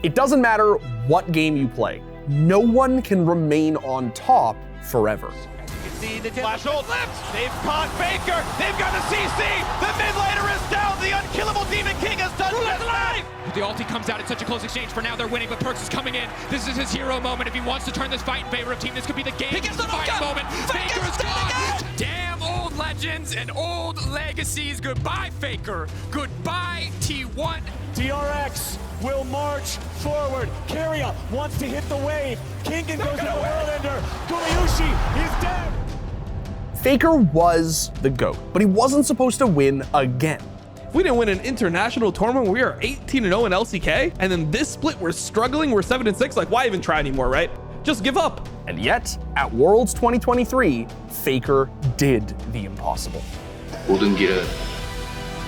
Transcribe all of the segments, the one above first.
It doesn't matter what game you play, no one can remain on top forever. See the flash hold left. They've caught Faker. They've got the CC. The mid laner is down. The unkillable Demon King has done just that. The ulti comes out. It's such a close exchange. For now, they're winning, but Perks is coming in. This is his hero moment. If he wants to turn this fight in favor of team, this could be the game. He gets the fight moment. Faker's gone. Again. Damn old legends and old legacies. Goodbye, Faker. Goodbye, T1. DRX will march forward. Keria wants to hit the wave. Kingen goes to the world ender. Gumayushi is dead. Faker was the GOAT, but he wasn't supposed to win again. We didn't win an international tournament. We are 18-0 in LCK, and then this split, we're struggling. We're 7-6. Like, why even try anymore, right? Just give up. And yet, at Worlds 2023, Faker did the impossible. 모든 길은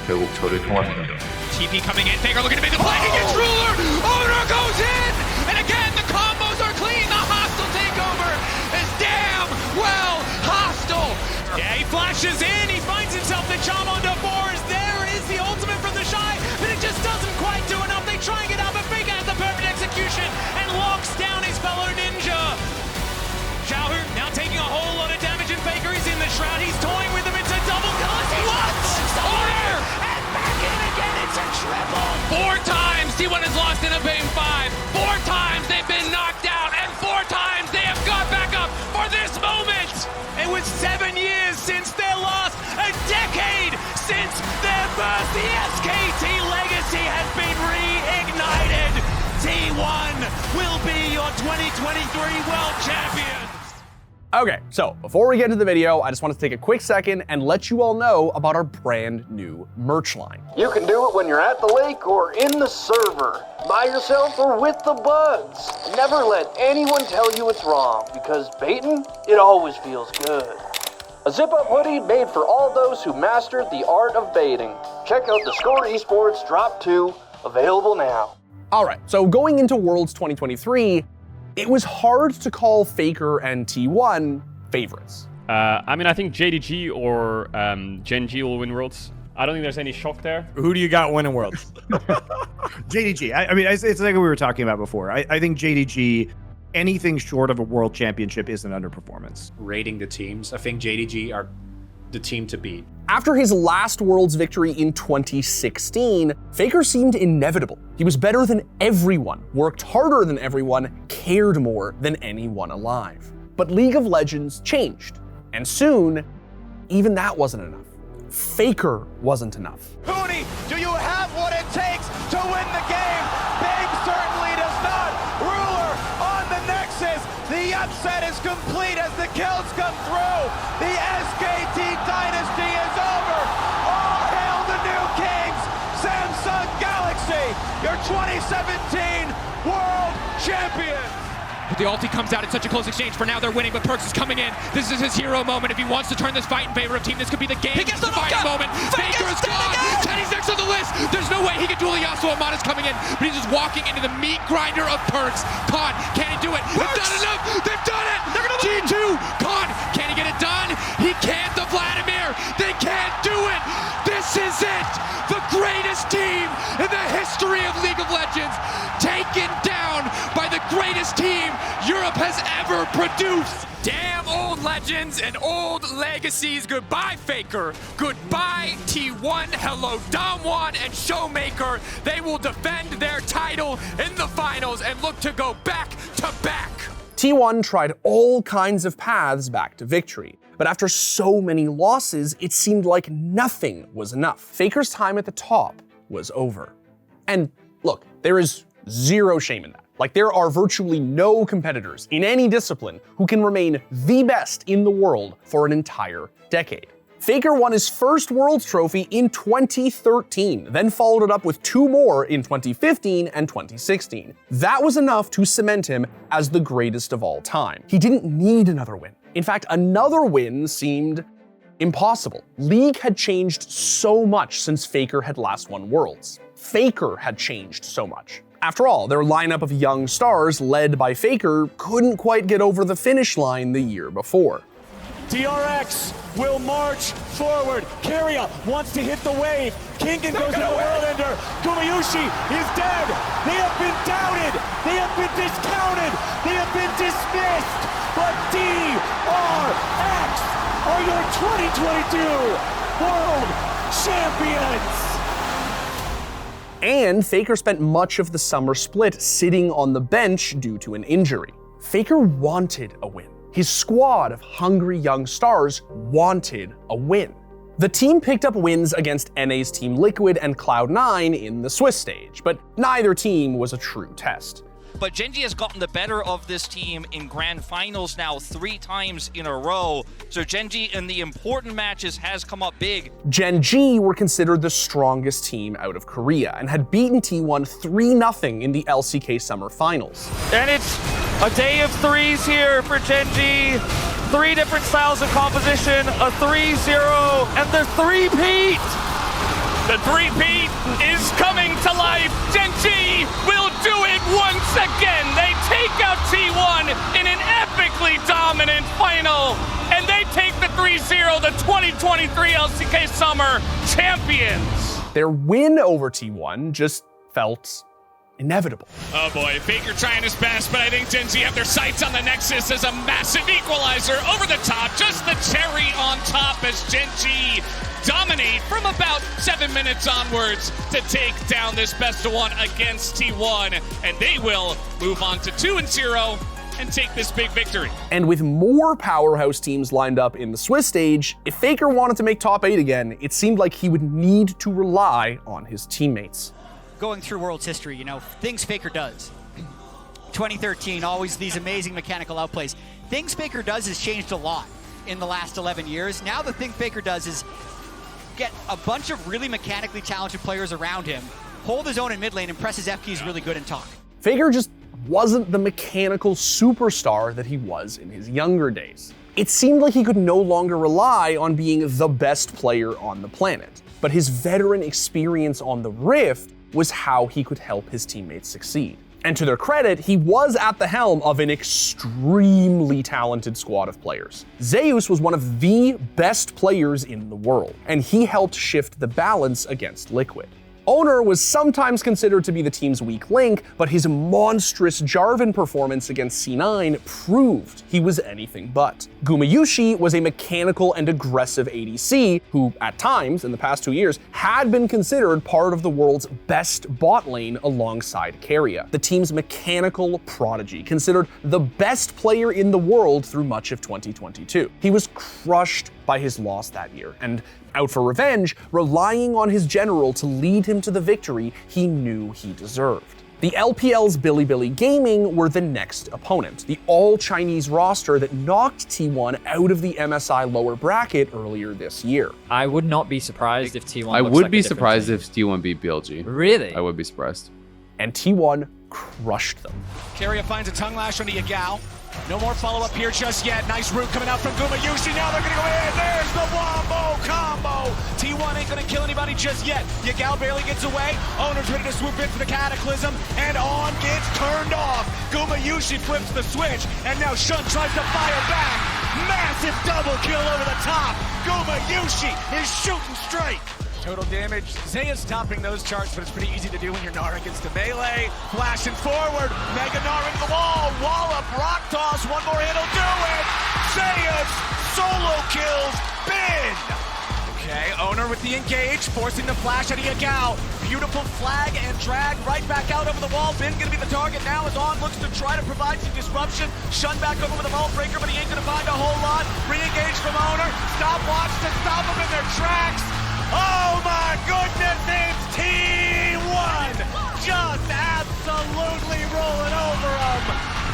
결국 저를 통합니다. TP coming in. Faker looking to make the play. He gets ruler. Owner goes in, and again the combos are clean. The hostile takeover is damn well hostile. Yeah, he flashes in. He finds himself the charm onto fours. There is the ultimate from the Shy, but it just doesn't quite do enough. They try and get out, but Faker has the perfect execution and locks down his fellow ninja. Xiaohu now taking a whole lot of damage, and Faker is in the shroud. He's toying with him. It's a double kill. What? Order! And back in again. It's a triple. 4 times T1 has lost in a game 5. 4 times they've been knocked out, and 4 times they have got back up for this moment. It was 7 years since their loss, a decade since their birth. The SKT legacy has been reignited. T1 will be your 2023 World Champions. Okay, so before we get into the video, I just want to take a quick second and let you all know about our brand new merch line. You can do it when you're at the lake or in the server, by yourself or with the buds. Never let anyone tell you it's wrong, because baiting, it always feels good. A zip-up hoodie made for all those who mastered the art of baiting. Check out theScore Esports Drop 2, available now. All right, so going into Worlds 2023, it was hard to call Faker and T1 favorites. I mean, I think JDG or Gen G will win Worlds. I don't think there's any shock there. Who do you got winning Worlds? JDG. I mean, it's like we were talking about before. I think JDG, anything short of a world championship is an underperformance. Rating the teams, I think JDG are the team to beat. After his last Worlds victory in 2016, Faker seemed inevitable. He was better than everyone, worked harder than everyone, cared more than anyone alive. But League of Legends changed, and soon, even that wasn't enough. Faker wasn't enough. Huni, do you have what it takes to win the game? Big certainly does not. Ruler on the Nexus. The upset is complete as the kills come through. The SKT dynasty is over. All hail the new kings. Samsung Galaxy, your 2017 World Champions. The ulti comes out. It's such a close exchange. For now, they're winning, but Perks is coming in. This is his hero moment. If he wants to turn this fight in favor of team, this could be the game. He gets the fight moment. Faker is gone. Teddy's next on the list. There's no way he can duel Yasuo. Amada's coming in, but he's just walking into the meat grinder of Perks. Khan, can he do it? They've done enough. They've done it. G2. Khan, can he get it done? He can't. The Vladimir. They can't do it. This is it. The greatest team in the history of League of Legends, taken down by the greatest team Europe has ever produced. Damn old legends and old legacies. Goodbye, Faker. Goodbye, T1. Hello, Damwon and Showmaker. They will defend their title in the finals and look to go back to back. T1 tried all kinds of paths back to victory, but after so many losses, it seemed like nothing was enough. Faker's time at the top was over. And look, there is zero shame in that. Like, there are virtually no competitors in any discipline who can remain the best in the world for an entire decade. Faker won his first Worlds trophy in 2013, then followed it up with 2 more in 2015 and 2016. That was enough to cement him as the greatest of all time. He didn't need another win. In fact, another win seemed impossible. League had changed so much since Faker had last won Worlds. Faker had changed so much. After all, their lineup of young stars led by Faker couldn't quite get over the finish line the year before. DRX will march forward. Keria wants to hit the wave. Kingen goes into the whirlwinder. Gumayusi is dead. They have been doubted. They have been discounted. They have been dismissed. But DRX are your 2022 World Champions. And Faker spent much of the summer split sitting on the bench due to an injury. Faker wanted a win. His squad of hungry young stars wanted a win. The team picked up wins against NA's Team Liquid and Cloud9 in the Swiss stage, but neither team was a true test. But Gen.G has gotten the better of this team in grand finals now 3 times in a row. So Gen.G in the important matches has come up big. Gen.G were considered the strongest team out of Korea and had beaten T1 3-0 in the LCK Summer Finals. And it's a day of threes here for Gen.G. 3 different styles of composition, a 3-0, and the three-peat. The three-peat is coming to life. Gen.G will do it once again. They take out T1 in an epically dominant final, and they take the 3-0, the 2023 LCK Summer champions. Their win over T1 just felt inevitable. Oh boy, Faker trying his best, but I think Gen.G have their sights on the Nexus as a massive equalizer over the top. Just the cherry on top as Gen.G dominate from about 7 minutes onwards to take down this best-of-1 against T1, and they will move on to 2-0 and take this big victory. And with more powerhouse teams lined up in the Swiss stage, if Faker wanted to make top 8 again, it seemed like he would need to rely on his teammates. Going through World's history, you know, things Faker does. 2013, always these amazing mechanical outplays. Things Faker does has changed a lot in the last 11 years. Now the thing Faker does is get a bunch of really mechanically talented players around him, hold his own in mid lane, and press his F keys really good and talk. Faker just wasn't the mechanical superstar that he was in his younger days. It seemed like he could no longer rely on being the best player on the planet, but his veteran experience on the Rift was how he could help his teammates succeed. And to their credit, he was at the helm of an extremely talented squad of players. Zeus was one of the best players in the world, and he helped shift the balance against Liquid. Owner was sometimes considered to be the team's weak link, but his monstrous Jarvan performance against C9 proved he was anything but. Gumayusi was a mechanical and aggressive ADC who, at times in the past 2 years, had been considered part of the world's best bot lane alongside Keria, the team's mechanical prodigy, considered the best player in the world through much of 2022. He was crushed by his loss that year, and out for revenge, relying on his general to lead him to the victory he knew he deserved. The LPL's Bilibili Gaming were the next opponent, the all-Chinese roster that knocked T1 out of the MSI lower bracket earlier this year. I would not be surprised if T1 I would be surprised if T1 beat BLG. Really? I would be surprised. And T1 crushed them. Keria finds a tongue lash on the Yagao. No more follow-up here just yet. Nice root coming out from Gumayusi. Now they're gonna go in. There's the wombo combo. T1 ain't gonna kill anybody just yet. Yagao barely gets away. Owner's ready to swoop in for the Cataclysm. And on gets turned off. Gumayusi flips the switch. And now Shun tries to fire back. Massive double kill over the top. Gumayusi is shooting straight. Total damage, Zeus topping those charts, but it's pretty easy to do when you're Gnar against a melee. Flashing forward, Mega Gnar into the wall, wallop, rock toss, one more hit'll do it! Zeus solo kills Bin! Okay, Owner with the engage, forcing the flash out of Yagao. Beautiful flag and drag right back out over the wall. Bin gonna be the target now as On looks to try to provide some disruption. Shun back over with a ball breaker, but he ain't gonna find a whole lot. Re-engage from Owner, stopwatch to stop them in their tracks. Oh my goodness, it's T1! Just absolutely rolling over him.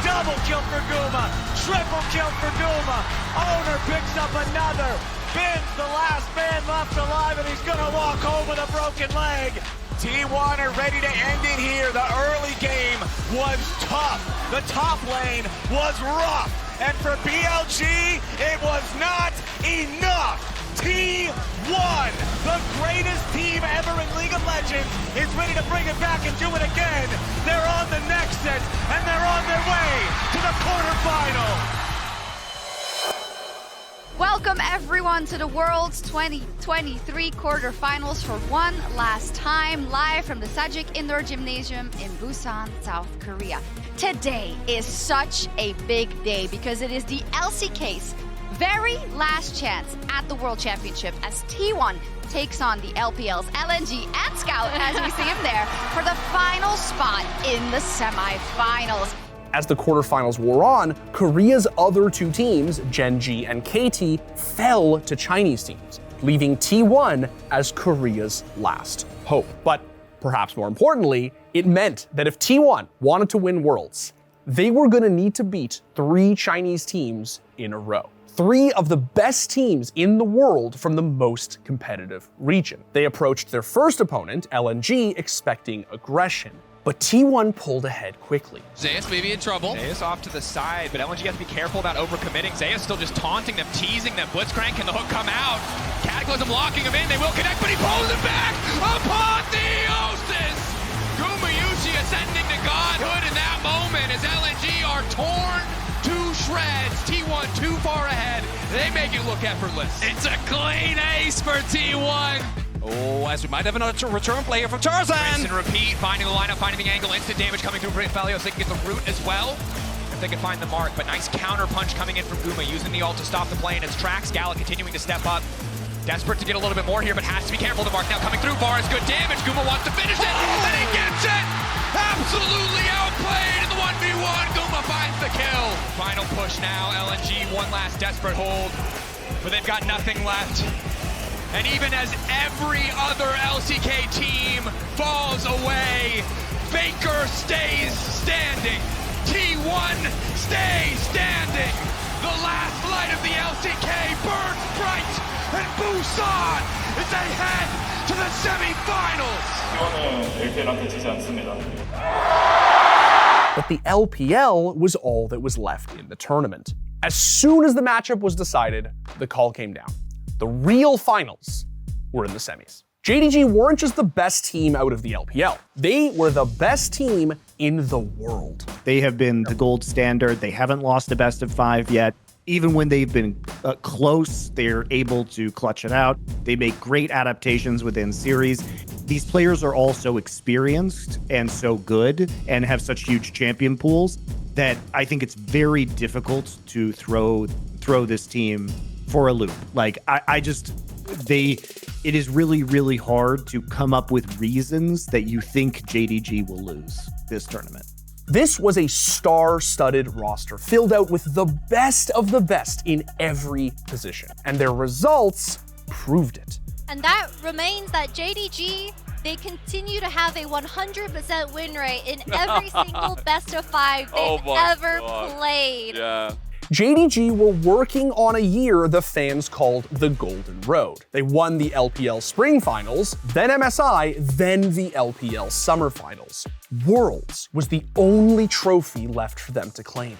Double kill for Guma, triple kill for Guma. Owner picks up another. Bin's the last man left alive, and he's gonna walk home with a broken leg. T1 are ready to end it here. The early game was tough. The top lane was rough. And for BLG, it was not enough. T1, the greatest team ever in League of Legends, is ready to bring it back and do it again. They're on the Nexus, and they're on their way to the quarterfinal. Welcome everyone to the World's 2023 quarterfinals for one last time, live from the Sajik Indoor Gymnasium in Busan, South Korea. Today is such a big day because it is the LCK's very last chance at the World Championship as T1 takes on the LPL's LNG and Scout, as we see him there, for the final spot in the semifinals. As the quarterfinals wore on, Korea's other two teams, Gen.G and KT, fell to Chinese teams, leaving T1 as Korea's last hope. But perhaps more importantly, it meant that if T1 wanted to win Worlds, they were going to need to beat 3 Chinese teams in a row. 3 of the best teams in the world from the most competitive region. They approached their first opponent, LNG, expecting aggression. But T1 pulled ahead quickly. Zeus may be in trouble. Zeus off to the side, but LNG has to be careful about overcommitting. Zeus still just taunting them, teasing them. Blitzcrank, can the hook come out? Cataclysm locking him in, they will connect, but he pulls him back! Apotheosis! Gumayushi ascending to godhood in that moment as LNG are torn to shreds. T1 too far ahead. They make it look effortless. It's a clean ace for T1. Oh, as we might have another return play here from Tarzan. Rinse and repeat, finding the lineup, finding the angle, instant damage coming through Faigal, so they can get the root as well, if they can find the mark. But nice counter punch coming in from Guma, using the ult to stop the play in its tracks. Gala continuing to step up. Desperate to get a little bit more here, but has to be careful. The mark now coming through, Var is good damage. Guma wants to finish it, and he gets it! Absolutely outplayed in the 1v1. Guma finds the kill. Final push now, LNG, one last desperate hold, but they've got nothing left. And even as every other LCK team falls away, Faker stays standing. T1 stays standing. The last light of the LCK burns bright, and Busan is ahead to the semifinals. But the LPL was all that was left in the tournament. As soon as the matchup was decided, the call came down. The real finals were in the semis. JDG weren't just the best team out of the LPL. They were the best team in the world. They have been the gold standard. They haven't lost a best of 5 yet. Even when they've been close, they're able to clutch it out. They make great adaptations within series. These players are all so experienced and so good and have such huge champion pools that I think it's very difficult to throw this team for a loop. Like, it is really, really hard to come up with reasons that you think JDG will lose this tournament. This was a star-studded roster filled out with the best of the best in every position, and their results proved it. And that remains that JDG, they continue to have a 100% win rate in every single best of 5 they've ever played. Yeah. JDG were working on a year the fans called the Golden Road. They won the LPL Spring Finals, then MSI, then the LPL Summer Finals. Worlds was the only trophy left for them to claim.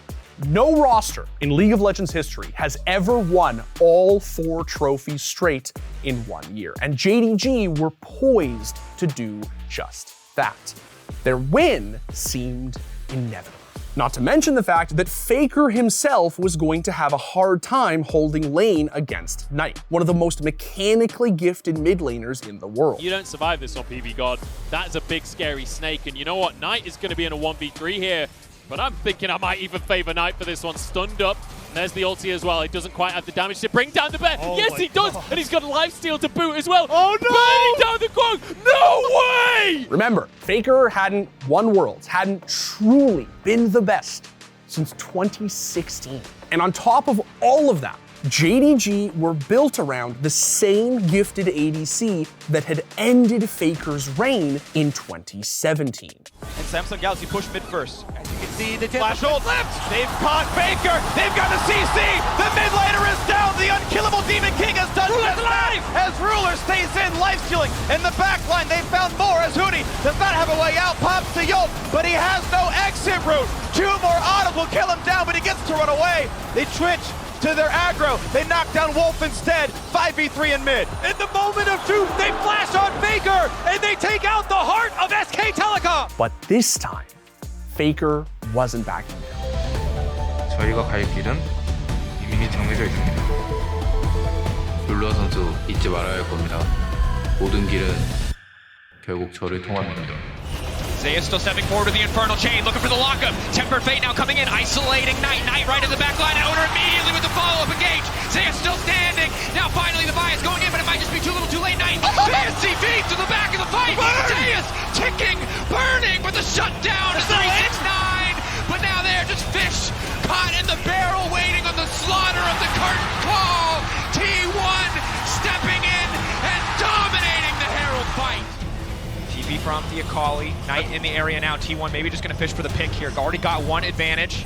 No roster in League of Legends history has ever won all 4 trophies straight in 1 year, and JDG were poised to do just that. Their win seemed inevitable. Not to mention the fact that Faker himself was going to have a hard time holding lane against Knight, one of the most mechanically gifted mid laners in the world. You don't survive this on PB God. That's a big scary snake, and you know what? Knight is going to be in a 1v3 here, but I'm thinking I might even favor Knight for this one. Stunned up. And there's the ulti as well. He doesn't quite have the damage to bring down the bear. Yes, he does. And he's got a lifesteal to boot as well. Oh, no! Burning down the Quag. No way! Remember, Faker hadn't won Worlds, hadn't truly been the best since 2016. And on top of all of that, JDG were built around the same gifted ADC that had ended Faker's reign in 2017. And Samsung Galaxy push mid first. As you can see, the flash hold left. They've caught Faker. They've got the CC. The mid laner is down. The unkillable Demon King has done just that. As Ruler stays in, life stealing. In the back line, they found more as Hootie does not have a way out. Pops to Yolt, but he has no exit route. 2 more autos will kill him down, but he gets to run away. They twitch to their aggro. They knock down Wolf instead. 5v3 in mid. In the moment of truth, they flash on Faker, and they take out the heart of SK Telecom. But this time, Faker wasn't backing down. 저희가 갈 길은 이미 정해져 있습니다. 룰러 선수 잊지 말아야 할 겁니다. 모든 길은 결국 저를 통합니다. Zeus still stepping forward with the Infernal Chain, looking for the lockup. Tempered Fate now coming in, isolating Knight. Knight right in the back line, and Owner immediately with the follow-up engage. Zeus still standing. Now finally the bias going in, but it might just be too little too late. Knight, Zeus CV to the back of the fight. Zeus ticking, burning, but the shutdown is 369. But now they're just fish caught in the barrel, waiting on the slaughter of the curtain call. T1 stepping in and dominating the Herald fight. TP from the Akali, Knight in the area now. T1 maybe just gonna fish for the pick here. Already got one advantage.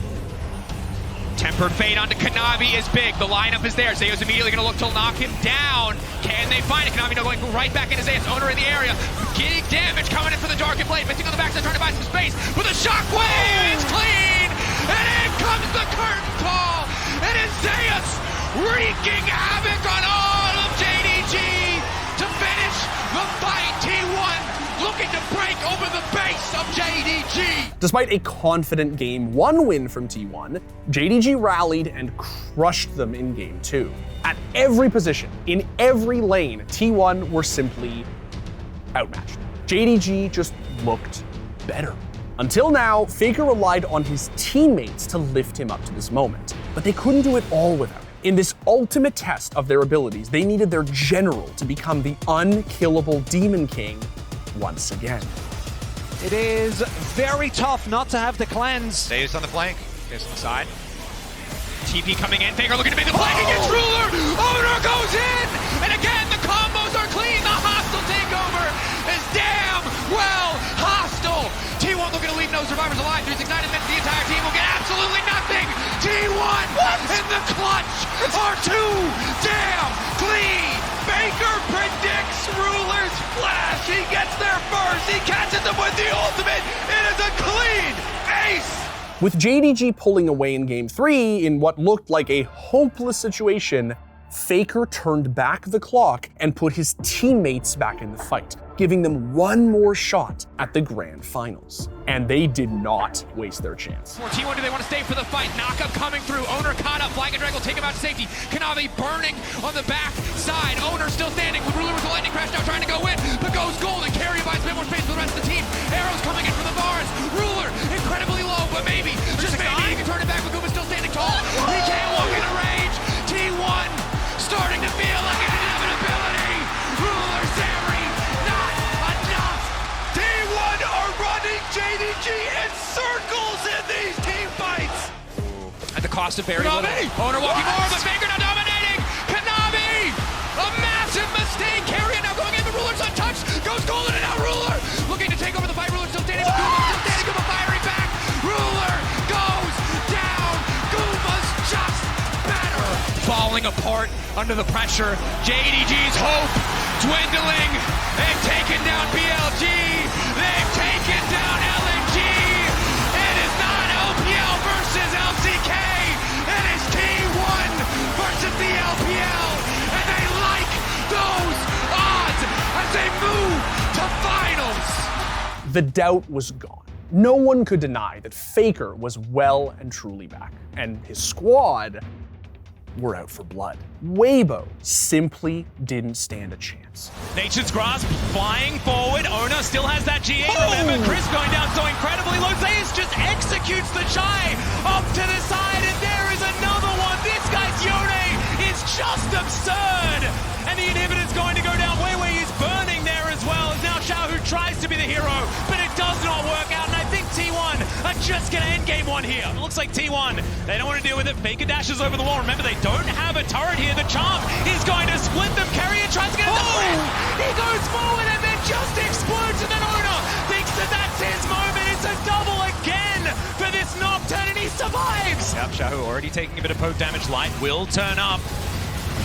Tempered Fate onto Kanavi is big. The lineup is there. Zeus immediately gonna look to knock him down. Can they find it? Kanavi now going right back into Zeus. Owner in the area. Getting damage coming in for the Darkened Blade. Missing on the backside, trying to buy some space. With a shockwave, it's clean! And in comes the curtain call! And it's Zeus wreaking havoc on all of JDG to finish the fight. T1 looking to break over the base of JDG. Despite a confident Game 1 win from T1, JDG rallied and crushed them in Game 2. At every position, in every lane, T1 were simply outmatched. JDG just looked better. Until now, Faker relied on his teammates to lift him up to this moment, but they couldn't do it all without him. In this ultimate test of their abilities, they needed their general to become the unkillable Demon King once again. It is very tough not to have the cleanse. Zeus on the flank, Zeus on the side. TP coming in, Faker looking to make the flank against Ruler. Owner goes in, and again the combos are clean. The hostile takeover is damn well hostile. T1 looking to leave no survivors alive. 369 admits the entire team will get absolutely nothing. T1 in the clutch are too damn clean. Baker predicts Ruler's flash. He gets there first. He catches them with the ultimate. It is a clean ace. With JDG pulling away in Game 3 in what looked like a hopeless situation, Faker turned back the clock and put his teammates back in the fight, giving them one more shot at the grand finals. And they did not waste their chance. For T1, do they want to stay for the fight? Knockup coming through. Owner caught up. Flag and Drag will take him out to safety. Kanavi burning on the back side. Owner still standing. Ruler with the lightning crash now trying to go in. But goes golden. Carry buys a bit more space for the rest of the team. Arrows coming in from the bars. Ruler incredibly low, but maybe, just maybe, he can turn it back. But Guma still standing tall. He can't walk into range. T1 starting to feel like an inevitability. Ruler, Zeri, not enough. T1 are running JDG in circles in these team fights. At the cost of very little. Owner walking more, but Faker now dominating. Kanavi, a massive mistake. Carrion now going in, the Ruler's untouched. Goes golden, and now Ruler looking to take over the fight. Ruler still standing, but Guma still standing. Guma firing back. Ruler goes down. Guma's just better. Falling apart under the pressure. JDG's hope dwindling. They've taken down BLG. They've taken down LNG. It is not LPL versus LCK. It is T1 versus the LPL. And they like those odds as they move to finals. The doubt was gone. No one could deny that Faker was well and truly back, and his squad were out for blood. Weibo simply didn't stand a chance. Nature's Grasp flying forward. Owner still has that GA. Remember, Chris going down so incredibly low. Zeus just executes the Chai up to the side, and there is another one. This guy's Yone is just absurd. And the inhibitor's going to go down. Weiwei is burning there as well. As now Xiao Hu tries to be the hero, but it does not work out. And I think T1 are just going to end Game 1 here. It looks like T1, they don't want to deal with it. Faker dashes over the wall. Remember, they don't have a turret here. The Charm is going to split them. Carrier tries to get it. He goes forward and then just explodes. And then Owner thinks that that's his moment. It's a double again for this Nocturne, and he survives. Yep, Xiao Hu already taking a bit of poke damage. Light will turn up.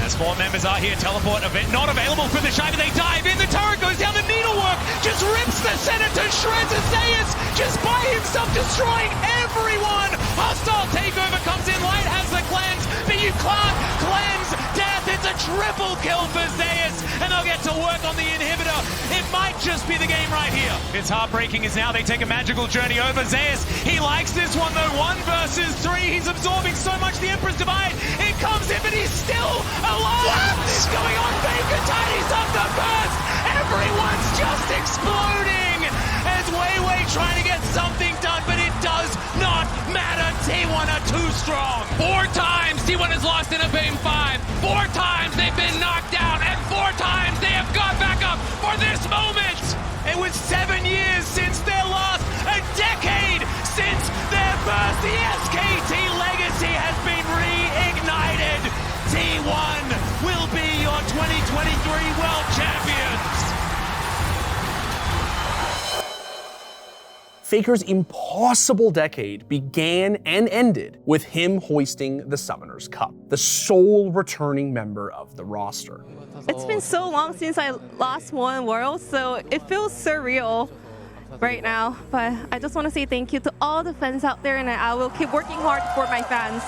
As 4 members are here, teleport event not available for the Shy, but they dive in. The turret goes down, the needlework just rips the center to shreds. Zeus just by himself destroying everyone. Hostile takeover comes in, Light has the cleanse, but you can't cleanse death. It's It's a triple kill for Zeus, and they'll get to work on the inhibitor. It might just be the game right here. It's heartbreaking as now they take a magical journey over Zeus. He likes this one though, 1 versus 3. He's absorbing so much the Emperor's Divide. It comes in, but he's still alive. What is going on? Faker Tiny's up the burst. Everyone's just exploding as Weiwei trying to get something done, but it does not matter. T1 are too strong. 4 times T1 has lost in a game 5. 4 times they've been knocked out, and 4 times they have got back up for this moment. It was 7 years since their last, a decade since their first. The SKT legacy has been reignited. T1 will be your 2023 World Champions. Faker's impossible decade began and ended with him hoisting the Summoners Cup, the sole returning member of the roster. It's been so long since I last won Worlds, so it feels surreal right now. But I just want to say thank you to all the fans out there, and I will keep working hard for my fans.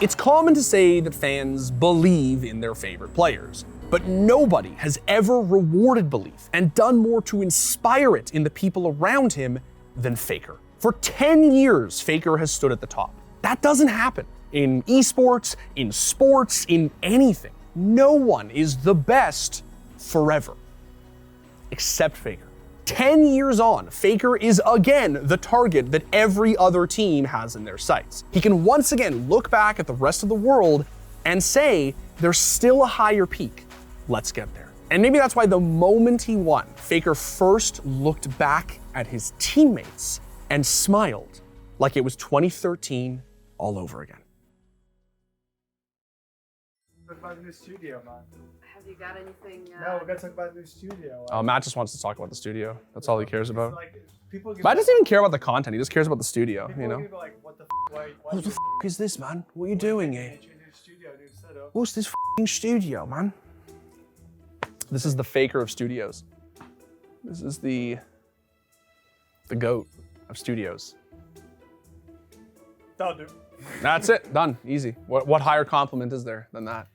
It's common to say that fans believe in their favorite players, but nobody has ever rewarded belief and done more to inspire it in the people around him than Faker. For 10 years, Faker has stood at the top. That doesn't happen in esports, in sports, in anything. No one is the best forever, except Faker. 10 years on, Faker is again the target that every other team has in their sights. He can once again look back at the rest of the world and say, there's still a higher peak. Let's get there. And maybe that's why the moment he won, Faker first looked back at his teammates and smiled like it was 2013 all over again. Talk about the new studio, man. Have you got anything? No, we're gonna talk about the new studio. Oh, Matt just wants to talk about the studio. That's all he cares about. Like, people Matt doesn't even care about the content. He just cares about the studio, you know? Like, what the What the f is this, man? What are you doing here? What's this f***ing studio, man? This is the Faker of studios. This is the GOAT of studios. That'll do. That's it, done, easy. What higher compliment is there than that?